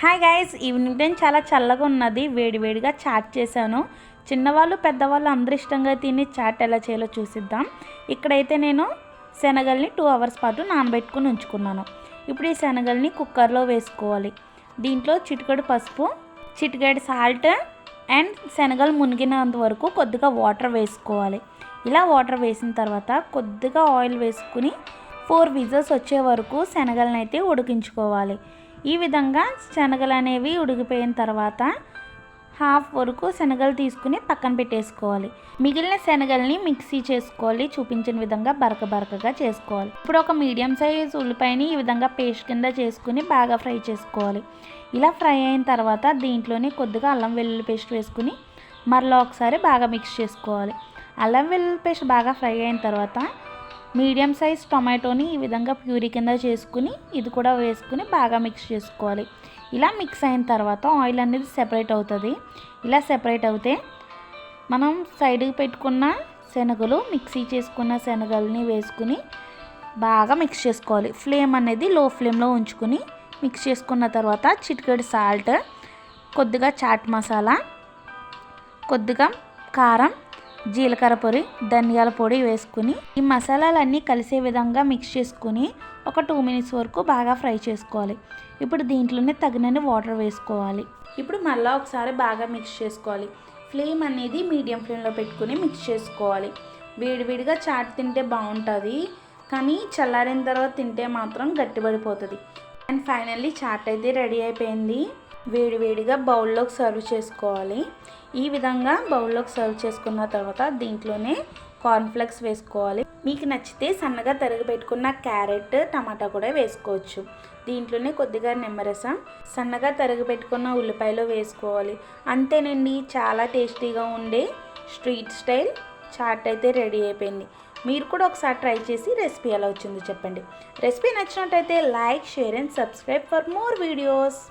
Hi guys, evening time చాలా చల్లగా ఉన్నది. వేడివేడిగా చాట్ చేశాను. చిన్నవాళ్ళు పెద్దవాళ్ళు అందరూ ఇష్టంగా తిని చాట్ ఎలా చేయాలో చూసిద్దాం. ఇక్కడైతే నేను శనగల్ని 2 అవర్స్ పాటు నానబెట్టుకుని ఉంచుకున్నాను. ఇప్పుడు ఈ శనగల్ని కుక్కర్లో వేసుకోవాలి. దీంట్లో చిటికెడు పసుపు, చిటికెడు సాల్ట్ అండ్ శనగలు మునిగినంత వరకు కొద్దిగా వాటర్ వేసుకోవాలి. ఇలా వాటర్ వేసిన తర్వాత కొద్దిగా ఆయిల్ వేసుకుని 4 విజిల్స్ వచ్చే వరకు శనగలను అయితే ఉడికించుకోవాలి. ఈ విధంగా శనగలు అనేవి ఉడికిపోయిన తర్వాత హాఫ్ వరకు శనగలు తీసుకుని పక్కన పెట్టేసుకోవాలి. మిగిలిన శనగల్ని మిక్సీ చేసుకోవాలి. చూపించిన విధంగా బరకగా చేసుకోవాలి. ఇప్పుడు ఒక మీడియం సైజ్ ఉల్లిపాయని ఈ విధంగా పేస్ట్ కింద చేసుకుని బాగా ఫ్రై చేసుకోవాలి. ఇలా ఫ్రై అయిన తర్వాత దీంట్లోనే కొద్దిగా అల్లం వెల్లుల్లి పేస్ట్ వేసుకుని మరలా ఒకసారి బాగా మిక్స్ చేసుకోవాలి. అల్లం వెల్లుల్లి పేస్ట్ బాగా ఫ్రై అయిన తర్వాత మీడియం సైజ్ టొమాటోని ఈ విధంగా ప్యూరీ కింద చేసుకుని ఇది కూడా వేసుకుని బాగా మిక్స్ చేసుకోవాలి. ఇలా మిక్స్ అయిన తర్వాత ఆయిల్ అనేది సెపరేట్ అవుతుంది. ఇలా సెపరేట్ అవుతే మనం సైడ్కి పెట్టుకున్న శనగలు, మిక్సీ చేసుకున్న శనగల్ని వేసుకుని బాగా మిక్స్ చేసుకోవాలి. ఫ్లేమ్ అనేది లో ఫ్లేమ్లో ఉంచుకుని మిక్స్ చేసుకున్న తర్వాత చిటికెడు సాల్ట్, కొద్దిగా చాట్ మసాలా, కొద్దిగా కారం, జీలకర్ర పొడి, ధనియాల పొడి వేసుకుని ఈ మసాలాలన్నీ కలిసే విధంగా మిక్స్ చేసుకుని ఒక 2 మినిట్స్ వరకు బాగా ఫ్రై చేసుకోవాలి. ఇప్పుడు దీంట్లోనే తగినన్ని వాటర్ వేసుకోవాలి. ఇప్పుడు మళ్ళీ ఒకసారి బాగా మిక్స్ చేసుకోవాలి. ఫ్లేమ్ అనేది మీడియం ఫ్లేమ్లో పెట్టుకుని మిక్స్ చేసుకోవాలి. వేడివేడిగా చాట్ తింటే బాగుంటుంది, కానీ చల్లారిన తర్వాత తింటే మాత్రం గట్టిపడిపోతుంది. అండ్ ఫైనల్లీ చాట్ అయితే రెడీ అయిపోయింది. వేడివేడిగా బౌల్లోకి సర్వ్ చేసుకోవాలి. ఈ విధంగా బౌల్లోకి సర్వ్ చేసుకున్న తర్వాత దీంట్లోనే కార్న్ఫ్లెక్స్ వేసుకోవాలి. మీకు నచ్చితే సన్నగా తరిగి పెట్టుకున్న క్యారెట్, టమాటా కూడా వేసుకోవచ్చు. దీంట్లోనే కొద్దిగా నిమ్మరసం, సన్నగా తరిగి పెట్టుకున్న ఉల్లిపాయలు వేసుకోవాలి. అంతేనండి, చాలా టేస్టీగా ఉండే స్ట్రీట్ స్టైల్ చాట్ అయితే రెడీ అయిపోయింది. మీరు కూడా ఒకసారి ట్రై చేసి రెసిపీ ఎలా వచ్చిందో చెప్పండి. రెసిపీ నచ్చినట్టయితే like, share and subscribe for more videos.